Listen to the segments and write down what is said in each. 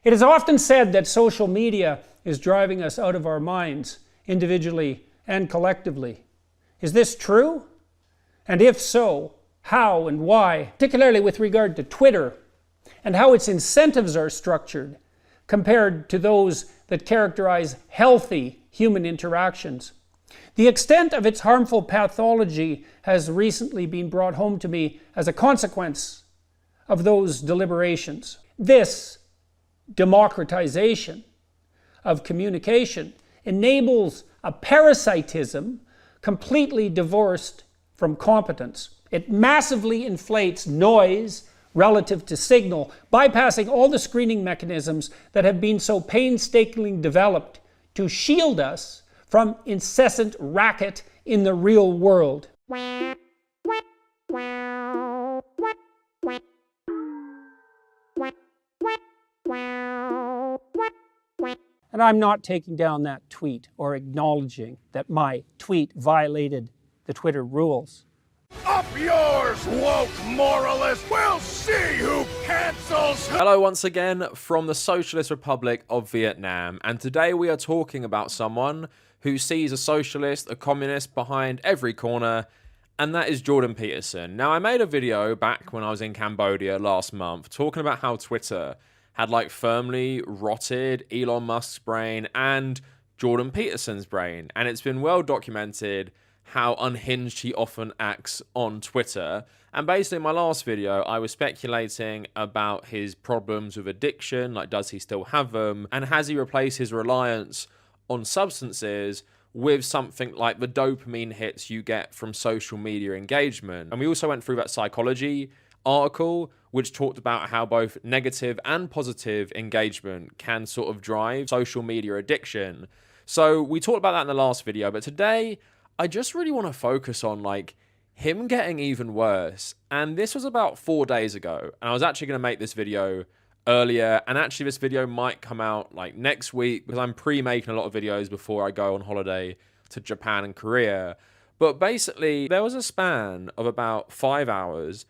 It is often said that social media is driving us out of our minds, individually and collectively. Is this true? And if so, how and why? Particularly with regard to Twitter and how its incentives are structured compared to those that characterize healthy human interactions. The extent of its harmful pathology has recently been brought home to me as a consequence of those deliberations. This democratization of communication enables a parasitism completely divorced from competence. It massively inflates noise relative to signal, bypassing all the screening mechanisms that have been so painstakingly developed to shield us from incessant racket in the real world. And I'm not taking down that tweet or acknowledging that my tweet violated the Twitter rules. Up yours, woke moralist! We'll see who cancels who! Hello once again from the Socialist Republic of Vietnam, and today we are talking about someone who sees a socialist, a communist behind every corner, and that is Jordan Peterson. Now, I made a video back when I was in Cambodia last month talking about how Twitter had like firmly rotted Elon Musk's brain and Jordan Peterson's brain, and it's been well documented how unhinged he often acts on Twitter. And basically in my last video, I was speculating about his problems with addiction, like does he still have them, and has he replaced his reliance on substances with something like the dopamine hits you get from social media engagement. And we also went through that psychology article, which talked about how both negative and positive engagement can sort of drive social media addiction. So we talked about that in the last video, but today I just really want to focus on like him getting even worse. And this was about 4 days ago, and I was actually going to make this video earlier, and actually this video might come out like next week because I'm pre-making a lot of videos before I go on holiday to Japan and Korea. But basically there was a span of about 5 hours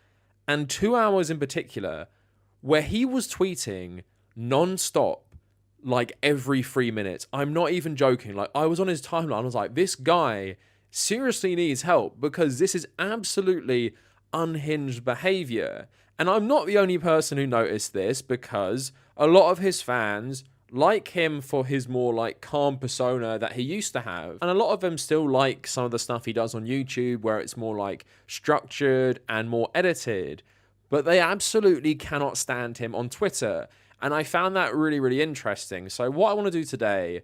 and 2 hours in particular where he was tweeting non-stop like every 3 minutes. I'm not even joking. Like, I was on his timeline, I was like, this guy seriously needs help because this is absolutely unhinged behavior. And I'm not the only person who noticed this, because a lot of his fans like him for his more like calm persona that he used to have, and a lot of them still like some of the stuff he does on YouTube where it's more like structured and more edited, but they absolutely cannot stand him on Twitter. And I found that really, really interesting. So what I want to do today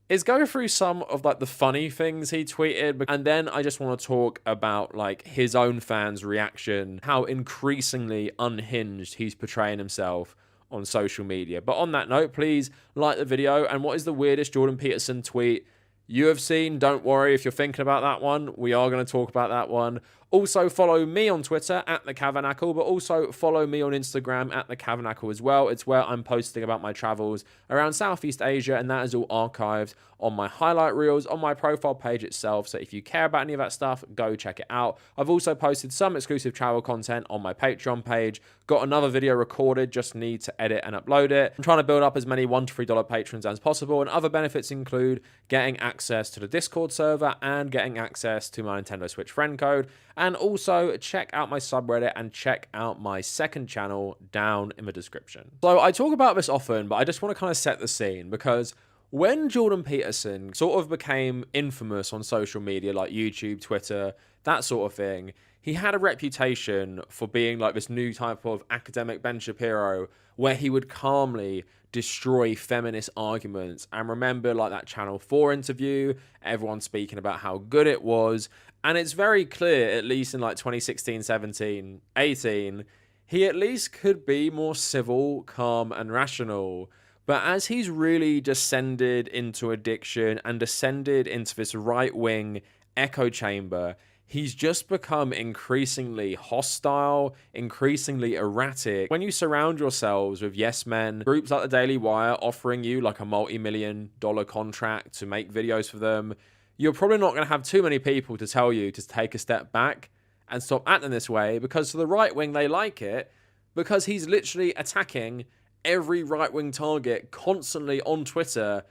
is go through some of like the funny things he tweeted, and then I just want to talk about like his own fans' reaction, how increasingly unhinged he's portraying himself on social media. But on that note, please like the video. And what is the weirdest Jordan Peterson tweet you have seen? Don't worry if you're thinking about that one. We are going to talk about that one. Also, follow me on Twitter at the Kavernacle, but also follow me on Instagram at the Kavernacle as well. It's where I'm posting about my travels around Southeast Asia, and that is all archived on my highlight reels on my profile page itself. So if you care about any of that stuff, go check it out. I've also posted some exclusive travel content on my Patreon page. Got another video recorded, just need to edit and upload it. I'm trying to build up as many $1 to $3 patrons as possible, and other benefits include getting access to the Discord server and getting access to my Nintendo Switch friend code. And also check out my subreddit and check out my second channel down in the description. So I talk about this often, but I just want to kind of set the scene, because when Jordan Peterson sort of became infamous on social media like YouTube, Twitter, that sort of thing, he had a reputation for being like this new type of academic Ben Shapiro, where he would calmly destroy feminist arguments. And remember like that Channel 4 interview, everyone speaking about how good it was. And it's very clear, at least in like 2016, 17, 18, he at least could be more civil, calm, and rational. But as he's really descended into addiction and descended into this right-wing echo chamber, he's just become increasingly hostile, increasingly erratic. When you surround yourselves with yes men, groups like the Daily Wire offering you like a multi-million-dollar contract to make videos for them, you're probably not going to have too many people to tell you to take a step back and stop acting this way, because to the right wing, they like it because he's literally attacking every right-wing target constantly on Twitter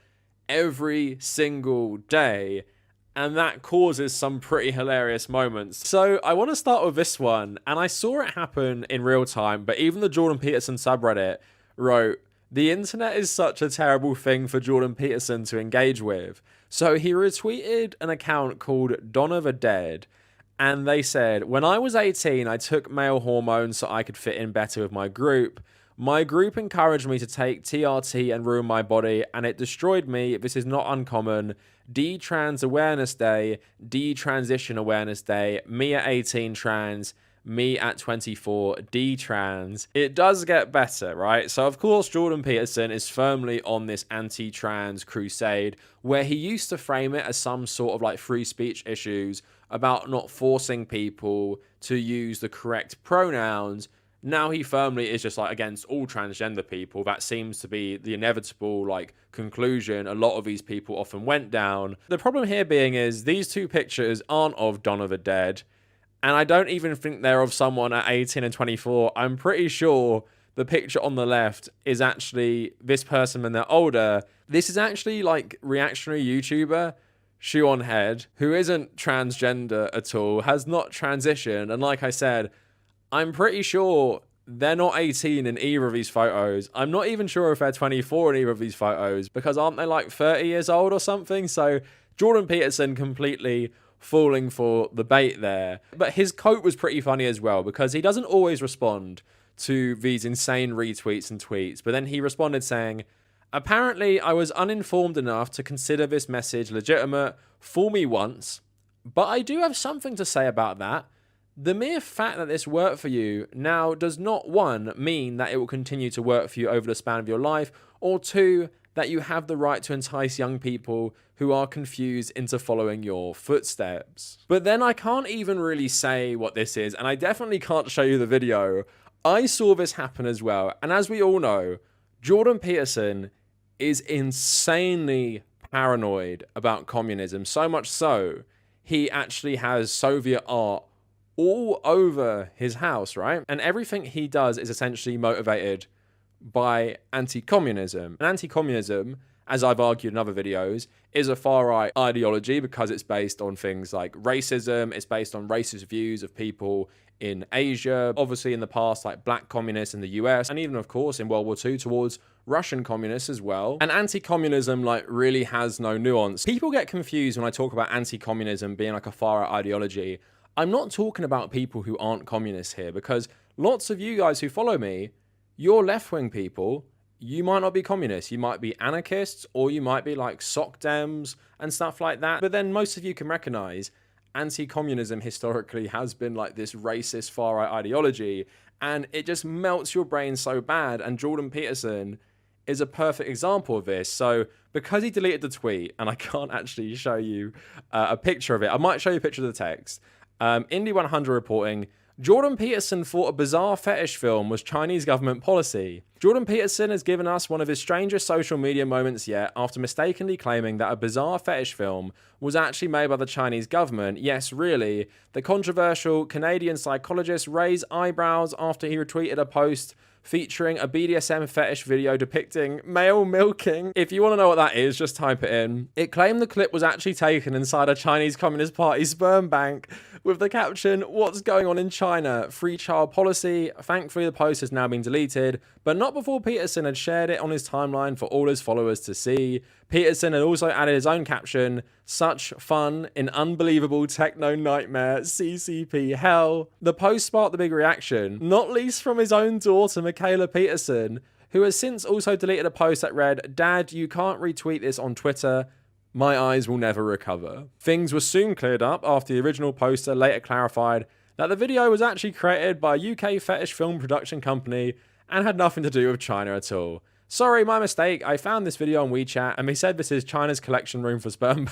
every single day, and that causes some pretty hilarious moments. So I want to start with this one, and I saw it happen in real time, but even the Jordan Peterson subreddit wrote, "The internet is such a terrible thing for Jordan Peterson to engage with." So he retweeted an account called Dawn of the Dead, and they said, "When I was 18, I took male hormones so I could fit in better with my group. My group encouraged me to take TRT and ruin my body, and it destroyed me. This is not uncommon. D-Trans Awareness Day, D-Transition Awareness Day, me at 18 trans, me at 24 D-Trans." It does get better, right? So, of course, Jordan Peterson is firmly on this anti-trans crusade, where he used to frame it as some sort of like free speech issues about not forcing people to use the correct pronouns. Now he firmly is just like against all transgender people. That seems to be the inevitable like conclusion a lot of these people often went down. The problem here being is these two pictures aren't of Dawn of the Dead, and I don't even think they're of someone at 18 and 24. I'm pretty sure the picture on the left is actually this person when they're older. This is actually like reactionary YouTuber Shoe on Head, who isn't transgender at all, has not transitioned, and like I said, I'm pretty sure they're not 18 in either of these photos. I'm not even sure if they're 24 in either of these photos, because aren't they like 30 years old or something? So Jordan Peterson completely falling for the bait there. But his quote was pretty funny as well, because he doesn't always respond to these insane retweets and tweets. But then he responded saying, "Apparently I was uninformed enough to consider this message legitimate. Fool me once. But I do have something to say about that. The mere fact that this worked for you now does not, one, mean that it will continue to work for you over the span of your life, or two, that you have the right to entice young people who are confused into following your footsteps." But then I can't even really say what this is, and I definitely can't show you the video. I saw this happen as well, and as we all know, Jordan Peterson is insanely paranoid about communism, so much so, he actually has Soviet art all over his house, right? And everything he does is essentially motivated by anti-communism. And anti-communism, as I've argued in other videos, is a far-right ideology because it's based on things like racism, it's based on racist views of people in Asia, obviously in the past, like black communists in the US, and even, of course, in World War II towards Russian communists as well. And anti-communism, like, really has no nuance. People get confused when I talk about anti-communism being like a far-right ideology. I'm not talking about people who aren't communists here, because lots of you guys who follow me, you're left-wing people. You might not be communists. You might be anarchists, or you might be like sock dems and stuff like that. But then most of you can recognize anti-communism historically has been like this racist far-right ideology, and it just melts your brain so bad. And Jordan Peterson is a perfect example of this. So because he deleted the tweet, and I can't actually show you a picture of it, I might show you a picture of the text. Indie 100 reporting, Jordan Peterson thought a bizarre fetish film was Chinese government policy. Jordan Peterson has given us one of his strangest social media moments yet after mistakenly claiming that a bizarre fetish film was actually made by the Chinese government. Yes, really. The controversial Canadian psychologist raised eyebrows after he retweeted a post featuring a BDSM fetish video depicting male milking. If you want to know what that is, just type it in. It claimed the clip was actually taken inside a Chinese Communist Party sperm bank with the caption, "What's going on in China? Free child policy." Thankfully, the post has now been deleted, but not before Peterson had shared it on his timeline for all his followers to see. Peterson had also added his own caption, "Such fun in unbelievable techno nightmare, CCP hell." The post sparked the big reaction, not least from his own daughter, Michaela Peterson, who has since also deleted a post that read, "Dad, you can't retweet this on Twitter. My eyes will never recover." Things were soon cleared up after the original poster later clarified that the video was actually created by a UK fetish film production company and had nothing to do with China at all. "Sorry, my mistake. I found this video on WeChat and they said this is China's collection room for sperm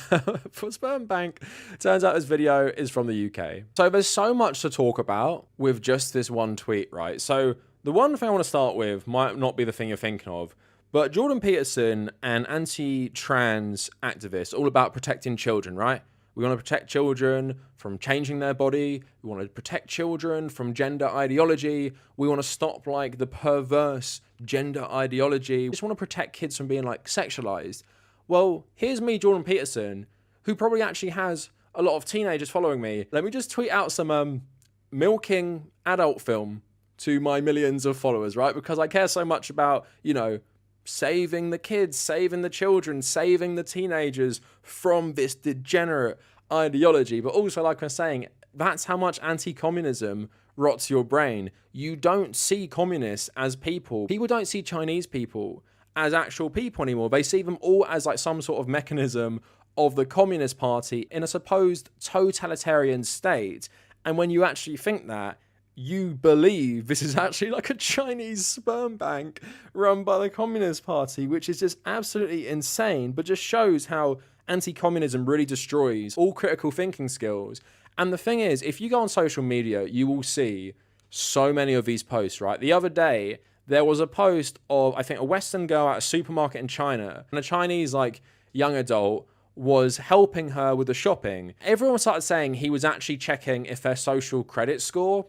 for sperm bank. Turns out this video is from the UK." So there's so much to talk about with just this one tweet, right? So the one thing I want to start with might not be the thing you're thinking of, but Jordan Peterson, an anti-trans activist, all about protecting children, right? We want to protect children from changing their body. We want to protect children from gender ideology. We want to stop like the perverse gender ideology. Just want to protect kids from being like sexualized. Well, here's me, Jordan Peterson, who probably actually has a lot of teenagers following me. Let me just tweet out some milking adult film to my millions of followers, right? Because I care so much about, you know, saving the kids, saving the children, saving the teenagers from this degenerate ideology. But also, like I'm saying, that's how much anti-communism rots your brain. You don't see communists as people. People don't see Chinese people as actual people anymore. They see them all as like some sort of mechanism of the Communist Party in a supposed totalitarian state. And when you actually think that, you believe this is actually like a Chinese sperm bank run by the Communist Party, which is just absolutely insane, but just shows how anti-communism really destroys all critical thinking skills. And the thing is, if you go on social media, you will see so many of these posts, right? The other day, there was a post of, I think, a Western girl at a supermarket in China, and a Chinese, like, young adult was helping her with the shopping. Everyone started saying he was actually checking if their social credit score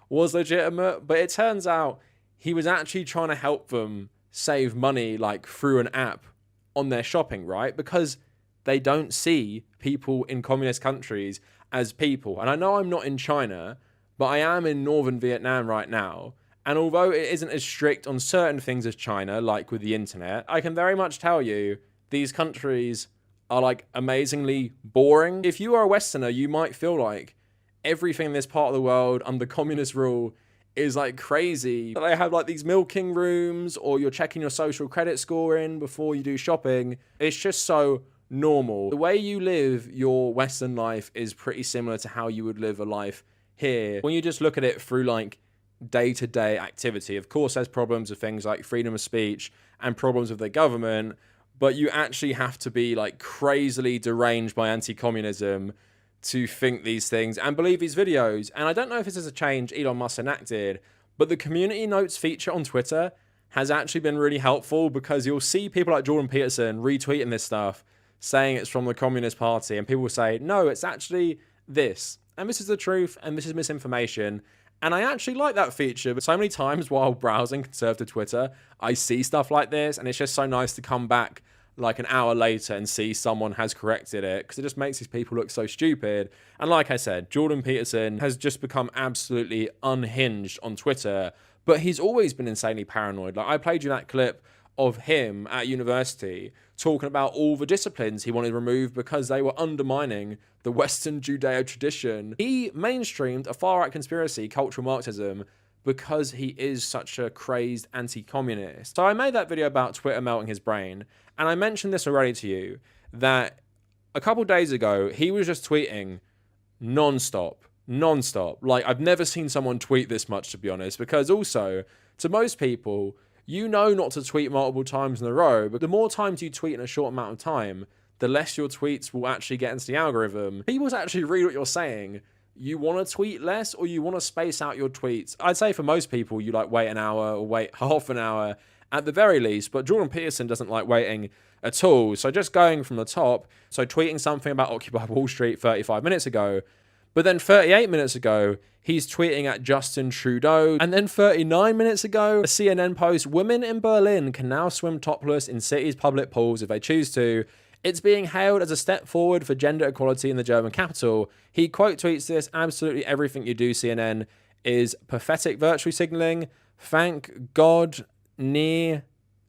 was legitimate, but it turns out he was actually trying to help them save money, like, through an app on their shopping, right? Because they don't see people in communist countries as people. And I know I'm not in China, but I am in northern Vietnam right now. And although it isn't as strict on certain things as China, like with the internet, I can very much tell you these countries are like amazingly boring. If you are a Westerner, you might feel like everything in this part of the world under communist rule is like crazy. They have like these milking rooms, or you're checking your social credit score in before you do shopping. It's just so normal. The way you live your Western life is pretty similar to how you would live a life here. When you just look at it through like day-to-day activity, of course there's problems with things like freedom of speech and problems with the government, but you actually have to be like crazily deranged by anti-communism to think these things and believe these videos. And I don't know if this is a change Elon Musk enacted, but the community notes feature on Twitter has actually been really helpful, because you'll see people like Jordan Peterson retweeting this stuff saying it's from the Communist Party, and people will say, no, it's actually this, and this is the truth, and this is misinformation. And I actually like that feature, but so many times while browsing conservative Twitter, I see stuff like this, and it's just so nice to come back like an hour later and see someone has corrected it, because it just makes these people look so stupid. And like I said, Jordan Peterson has just become absolutely unhinged on Twitter, but he's always been insanely paranoid. Like, I played you that clip of him at university talking about all the disciplines he wanted removed because they were undermining the Western Judeo tradition. He mainstreamed a far-right conspiracy, cultural Marxism, because he is such a crazed anti-communist. So I made that video about Twitter melting his brain, and I mentioned this already to you, that a couple days ago, he was just tweeting non-stop. Like, I've never seen someone tweet this much, to be honest, because also, to most people, you know not to tweet multiple times in a row, but the more times you tweet in a short amount of time, the less your tweets will actually get into the algorithm. People actually read what you're saying. You want to tweet less, or you want to space out your tweets? I'd say for most people, you like wait an hour or wait half an hour at the very least, but Jordan Peterson doesn't like waiting at all. So just going from the top, so tweeting something about Occupy Wall Street 35 minutes ago, but then 38 minutes ago, he's tweeting at Justin Trudeau. And then 39 minutes ago, a CNN post, women in Berlin can now swim topless in cities' public pools if they choose to. It's being hailed as a step forward for gender equality in the German capital. He quote tweets this, absolutely everything you do, CNN, is pathetic virtue signaling. Thank God nie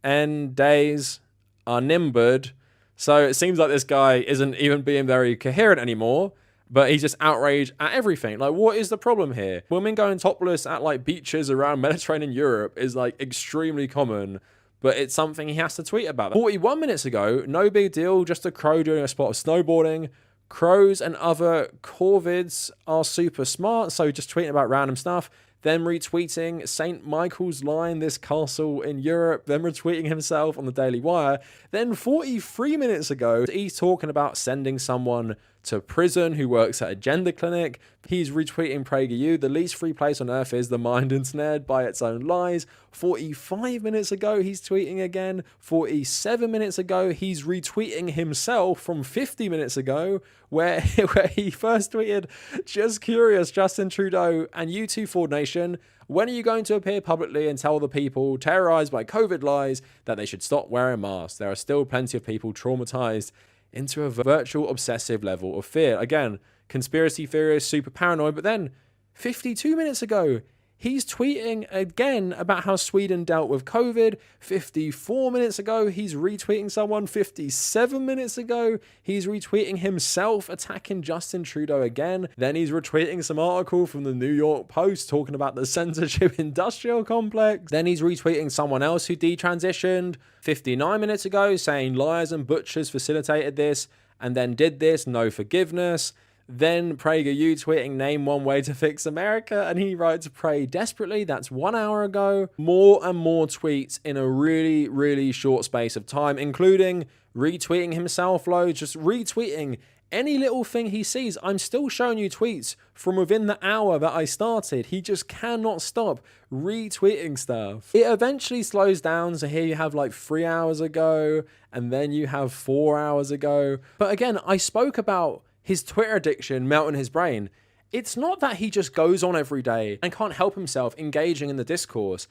and days are nimbered. So it seems like this guy isn't even being very coherent anymore, but he's just outraged at everything. Like, what is the problem here? Women going topless at like beaches around Mediterranean Europe is like extremely common, but it's something he has to tweet about. 41 minutes ago, no big deal, just a crow doing a spot of snowboarding. Crows and other corvids are super smart, so just tweeting about random stuff. Then retweeting St. Michael's Line, this castle in Europe. Then retweeting himself on the Daily Wire. Then 43 minutes ago, he's talking about sending someone to prison who works at a gender clinic. He's retweeting PragerU. The least free place on earth is the mind ensnared by its own lies. 45 minutes ago, he's tweeting again. 47 minutes ago, he's retweeting himself from 50 minutes ago, where he first tweeted, just curious, Justin Trudeau and you two Ford Nation, When are you going to appear publicly and tell the people terrorized by COVID lies that they should stop wearing masks? There are still plenty of people traumatized into a virtual obsessive level of fear. Again, conspiracy theorists, super paranoid, but then 52 minutes ago, he's tweeting again about how Sweden dealt with COVID. 54 minutes ago, he's retweeting someone. 57 minutes ago, he's retweeting himself attacking Justin Trudeau again. Then he's retweeting some article from the New York Post talking about the censorship industrial complex. Then he's retweeting someone else who detransitioned 59 minutes ago, saying liars and butchers facilitated this and then did this, no forgiveness. Then PragerU tweeting, name one way to fix America, and he writes pray desperately. That's 1 hour ago. More and more tweets in a really, really short space of time, including retweeting himself loads, just retweeting any little thing he sees. I'm still showing you tweets from within the hour that I started. He just cannot stop retweeting stuff. It eventually slows down, so here you have like 3 hours ago, and then you have 4 hours ago. But again, I spoke about his Twitter addiction melting his brain. It's not that he just goes on every day and can't help himself engaging in the discourse.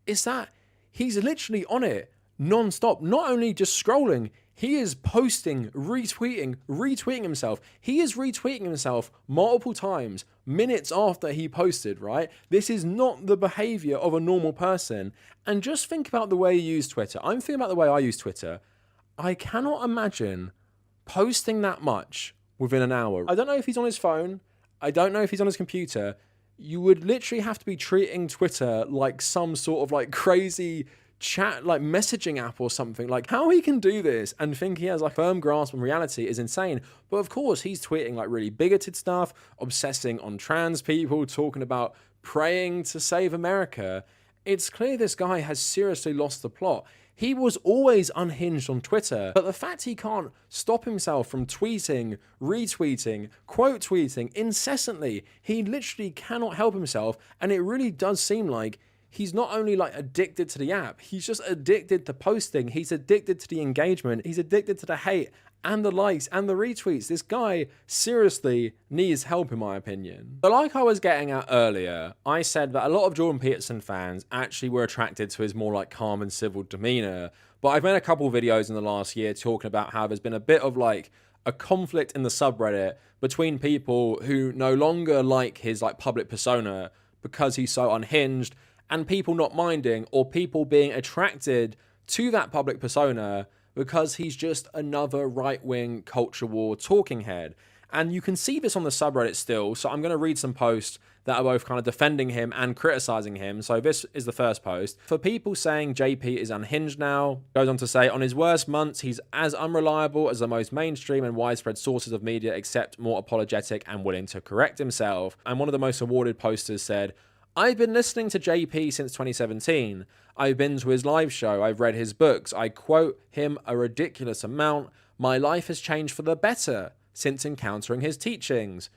It's that he's literally on it non-stop. Not only just scrolling, he is posting, retweeting himself. He is retweeting himself multiple times, minutes after he posted, right? This is not the behavior of a normal person. And just think about the way you use Twitter. I'm thinking about the way I use Twitter. I cannot imagine posting that much within an hour. I don't know if he's on his phone. I don't know if he's on his computer. You would literally have to be treating Twitter like some sort of like crazy chat, like messaging app or something. Like how he can do this and think he has like a firm grasp on reality is insane. But of course, he's tweeting like really bigoted stuff, obsessing on trans people, talking about praying to save America. It's clear this guy has seriously lost the plot. He was always unhinged on Twitter, but the fact he can't stop himself from tweeting, retweeting, quote tweeting incessantly, he literally cannot help himself, and it really does seem like he's not only like addicted to the app, he's just addicted to posting, he's addicted to the engagement, he's addicted to the hate and the likes and the retweets. This guy seriously needs help in my opinion. But like I was getting at earlier, I said that a lot of Jordan Peterson fans actually were attracted to his more like calm and civil demeanor. But I've made a couple of videos in the last year talking about how there's been a bit of like a conflict in the subreddit between people who no longer like his like public persona because he's so unhinged, and people not minding, or people being attracted to that public persona because he's just another right-wing culture war talking head. And you can see this on the subreddit still, so I'm going to read some posts that are both kind of defending him and criticizing him. So this is the first post. For people saying JP is unhinged now, goes on to say, on his worst months, he's as unreliable as the most mainstream and widespread sources of media, except more apologetic and willing to correct himself. And one of the most awarded posters said, I've been listening to JP since 2017. I've been to his live show. I've read his books. I quote him a ridiculous amount. My life has changed for the better since encountering his teachings.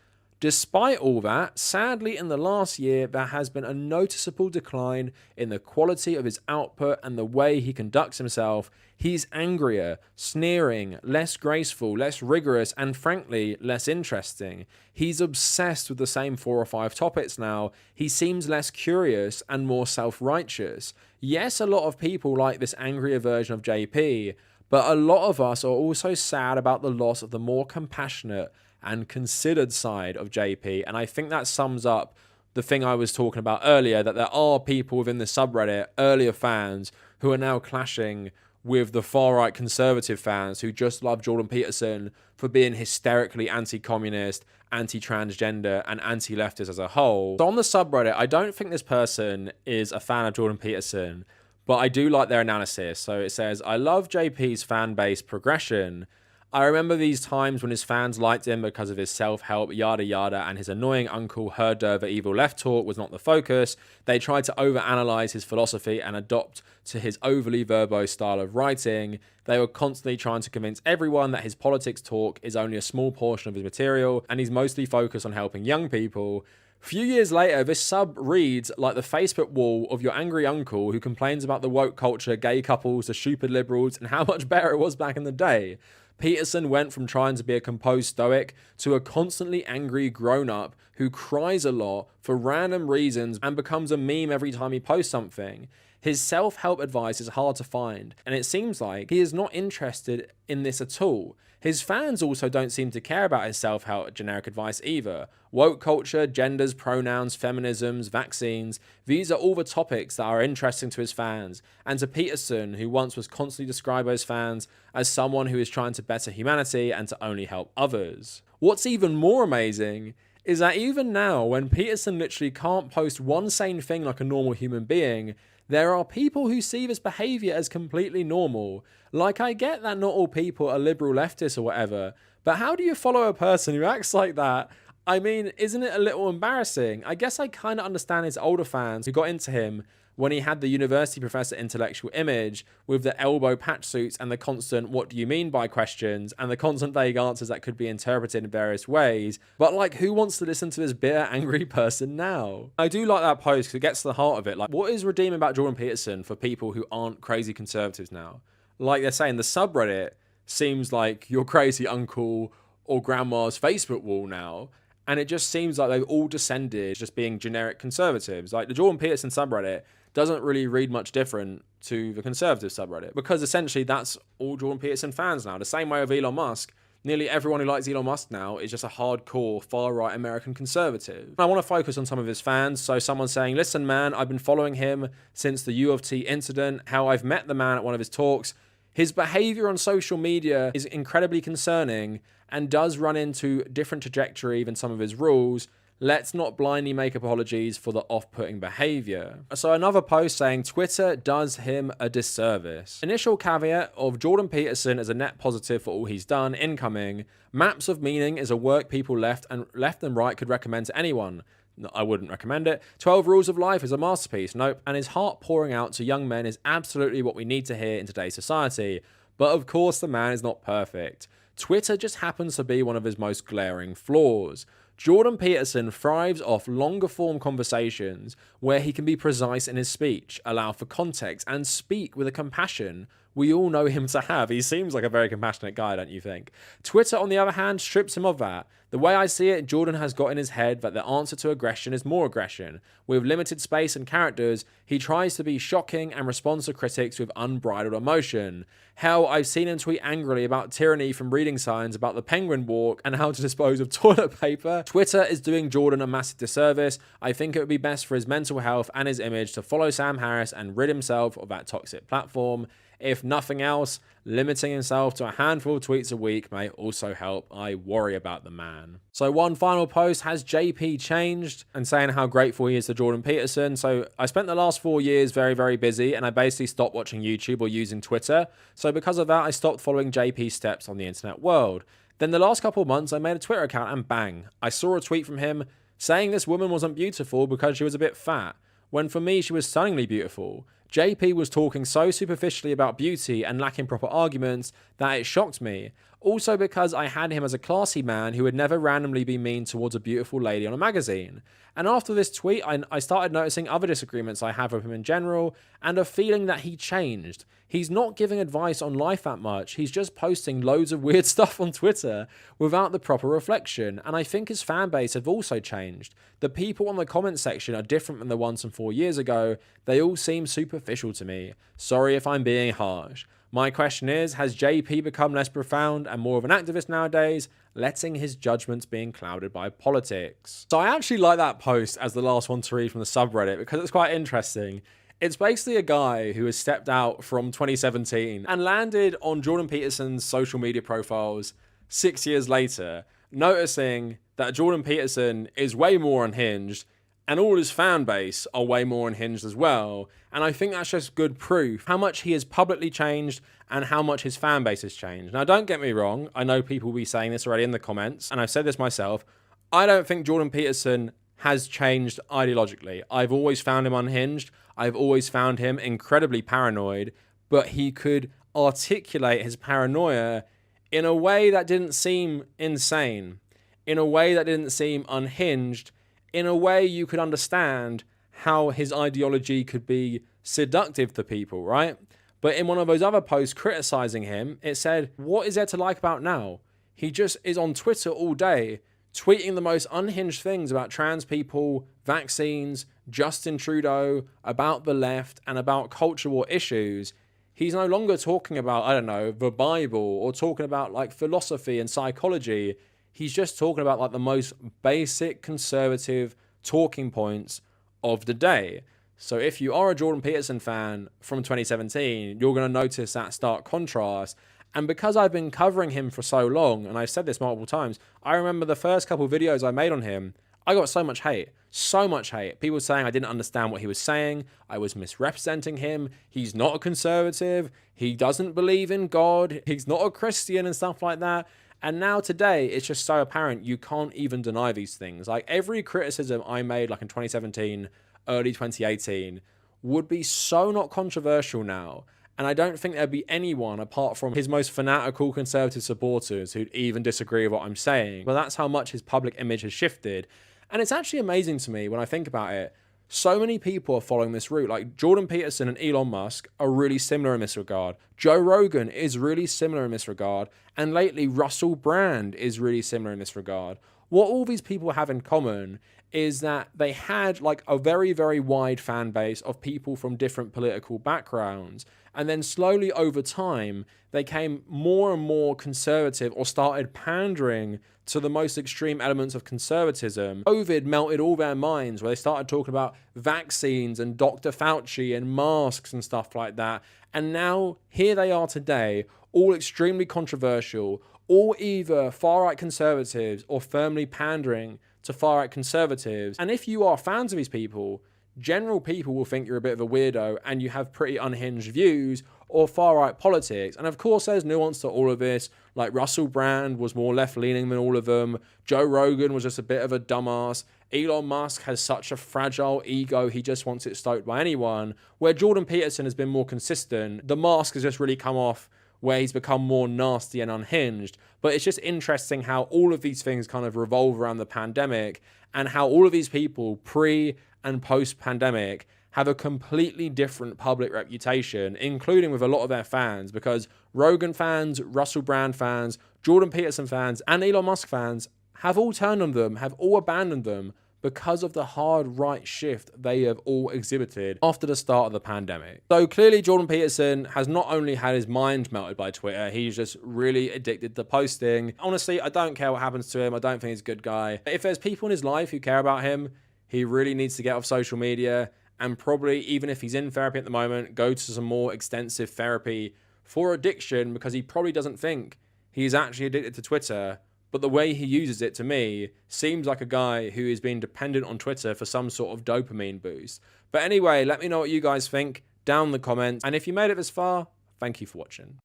Despite all that, sadly in the last year, there has been a noticeable decline in the quality of his output and the way he conducts himself. He's angrier, sneering, less graceful, less rigorous, and frankly, less interesting. He's obsessed with the same 4 or 5 topics now. He seems less curious and more self-righteous. Yes, a lot of people like this angrier version of JP, but a lot of us are also sad about the loss of the more compassionate and considered side of JP, and I think that sums up the thing I was talking about earlier, that there are people within the subreddit, earlier fans, who are now clashing with the far-right conservative fans who just love Jordan Peterson for being hysterically anti-communist, anti-transgender, and anti-leftist as a whole. So on the subreddit, I don't think this person is a fan of Jordan Peterson, but I do like their analysis. So it says, I love JP's fan base progression. I remember these times when his fans liked him because of his self-help, yada yada, and his annoying uncle heard the evil left talk was not the focus. They tried to overanalyze his philosophy and adopt to his overly verbose style of writing. They were constantly trying to convince everyone that his politics talk is only a small portion of his material, and he's mostly focused on helping young people. Few years later, this sub reads like the Facebook wall of your angry uncle who complains about the woke culture, gay couples, the stupid liberals, and how much better it was back in the day. Peterson went from trying to be a composed stoic to a constantly angry grown-up who cries a lot for random reasons and becomes a meme every time he posts something. His self-help advice is hard to find, and it seems like he is not interested in this at all. His fans also don't seem to care about his self-help generic advice either. Woke culture, genders, pronouns, feminisms, vaccines, these are all the topics that are interesting to his fans. And to Peterson, who once was constantly described by his fans as someone who is trying to better humanity and to only help others. What's even more amazing is that even now, when Peterson literally can't post one sane thing like a normal human being, there are people who see this behavior as completely normal. Like, I get that not all people are liberal leftists or whatever, but how do you follow a person who acts like that? I mean, isn't it a little embarrassing? I guess I kind of understand his older fans who got into him when he had the university professor intellectual image with the elbow patch suits and the constant "what do you mean by" questions and the constant vague answers that could be interpreted in various ways. But like, who wants to listen to this bitter, angry person now? I do like that post because it gets to the heart of it. Like, what is redeeming about Jordan Peterson for people who aren't crazy conservatives now? Like they're saying, the subreddit seems like your crazy uncle or grandma's Facebook wall now. And it just seems like they've all descended just being generic conservatives. Like the Jordan Peterson subreddit doesn't really read much different to the conservative subreddit, because essentially that's all Jordan Peterson fans now. The same way with Elon Musk, nearly everyone who likes Elon Musk now is just a hardcore far-right American conservative. And I want to focus on some of his fans. So someone saying, listen man, I've been following him since the U of T incident, how I've met the man at one of his talks. His behavior on social media is incredibly concerning and does run into different trajectory than some of his rules. Let's not blindly make apologies for the off-putting behavior. So another post saying Twitter does him a disservice. Initial caveat of Jordan Peterson as a net positive for all he's done. Incoming. Maps of Meaning is a work people left and right could recommend to anyone. No, I wouldn't recommend it. 12 Rules of Life is a masterpiece. Nope. And his heart pouring out to young men is absolutely what we need to hear in today's society. But of course the man is not perfect. Twitter just happens to be one of his most glaring flaws. Jordan Peterson thrives off longer form conversations where he can be precise in his speech, allow for context, and speak with a compassion we all know him to have. He seems like a very compassionate guy, don't you think? Twitter, on the other hand, strips him of that. The way I see it, Jordan has got in his head that the answer to aggression is more aggression. With limited space and characters, he tries to be shocking and responds to critics with unbridled emotion. Hell, I've seen him tweet angrily about tyranny from reading signs about the penguin walk and how to dispose of toilet paper. Twitter is doing Jordan a massive disservice. I think it would be best for his mental health and his image to follow Sam Harris and rid himself of that toxic platform. If nothing else, limiting himself to a handful of tweets a week may also help. I worry about the man. So one final post, has JP changed? And saying how grateful he is to Jordan Peterson. So I spent the last 4 years very, very busy, and I basically stopped watching YouTube or using Twitter. So because of that, I stopped following JP's steps on the internet world. Then the last couple of months, I made a Twitter account and bang, I saw a tweet from him saying this woman wasn't beautiful because she was a bit fat, when for me she was stunningly beautiful. JP was talking so superficially about beauty and lacking proper arguments that it shocked me. Also because I had him as a classy man who would never randomly be mean towards a beautiful lady on a magazine. And after this tweet, I started noticing other disagreements I have with him in general, and a feeling that he changed. He's not giving advice on life that much, he's just posting loads of weird stuff on Twitter without the proper reflection, and I think his fan base have also changed. The people on the comment section are different than the ones from 4 years ago, they all seem superficial to me. Sorry if I'm being harsh. My question is, has JP become less profound and more of an activist nowadays, letting his judgments being clouded by politics? So I actually like that post as the last one to read from the subreddit because it's quite interesting. It's basically a guy who has stepped out from 2017 and landed on Jordan Peterson's social media profiles 6 years later, noticing that Jordan Peterson is way more unhinged and all his fan base are way more unhinged as well. And I think that's just good proof how much he has publicly changed and how much his fan base has changed. Now, don't get me wrong. I know people will be saying this already in the comments, and I've said this myself. I don't think Jordan Peterson has changed ideologically. I've always found him unhinged. I've always found him incredibly paranoid, but he could articulate his paranoia in a way that didn't seem insane, in a way that didn't seem unhinged, in a way you could understand how his ideology could be seductive to people, right? But in one of those other posts criticizing him, it said, what is there to like about now? He just is on Twitter all day, tweeting the most unhinged things about trans people, vaccines, Justin Trudeau, about the left, and about cultural issues. He's no longer talking about, I don't know, the Bible, or talking about like philosophy and psychology. He's just talking about like the most basic conservative talking points of the day. So if you are a Jordan Peterson fan from 2017, you're going to notice that stark contrast. And because I've been covering him for so long, and I've said this multiple times, I remember the first couple of videos I made on him, I got so much hate. So much hate. People saying I didn't understand what he was saying. I was misrepresenting him. He's not a conservative. He doesn't believe in God. He's not a Christian and stuff like that. And now today, it's just so apparent you can't even deny these things. Like every criticism I made like in 2017, early 2018, would be so not controversial now. And I don't think there'd be anyone apart from his most fanatical conservative supporters who'd even disagree with what I'm saying. But that's how much his public image has shifted. And it's actually amazing to me when I think about it. So many people are following this route. Like Jordan Peterson and Elon Musk are really similar in this regard. Joe Rogan is really similar in this regard. And lately, Russell Brand is really similar in this regard. What all these people have in common is that they had like a very, very wide fan base of people from different political backgrounds. And then slowly over time, they came more and more conservative or started pandering to the most extreme elements of conservatism. COVID melted all their minds where they started talking about vaccines and Dr. Fauci and masks and stuff like that. And now here they are today, all extremely controversial, all either far-right conservatives or firmly pandering to far-right conservatives. And if you are fans of these people, general people will think you're a bit of a weirdo and you have pretty unhinged views or far-right politics. And of course, there's nuance to all of this. Like Russell Brand was more left-leaning than all of them. Joe Rogan was just a bit of a dumbass. Elon Musk has such a fragile ego, he just wants it stoked by anyone. Where Jordan Peterson has been more consistent, the mask has just really come off where he's become more nasty and unhinged. But it's just interesting how all of these things kind of revolve around the pandemic and how all of these people pre and post-pandemic have a completely different public reputation, including with a lot of their fans, because Rogan fans, Russell Brand fans, Jordan Peterson fans, and Elon Musk fans have all turned on them, have all abandoned them because of the hard right shift they have all exhibited after the start of the pandemic. So clearly Jordan Peterson has not only had his mind melted by Twitter, he's just really addicted to posting. Honestly, I don't care what happens to him. I don't think he's a good guy. If there's people in his life who care about him, he really needs to get off social media and probably, even if he's in therapy at the moment, go to some more extensive therapy for addiction, because he probably doesn't think he's actually addicted to Twitter. But the way he uses it, to me, seems like a guy who is being dependent on Twitter for some sort of dopamine boost. But anyway, let me know what you guys think down in the comments. And if you made it this far, thank you for watching.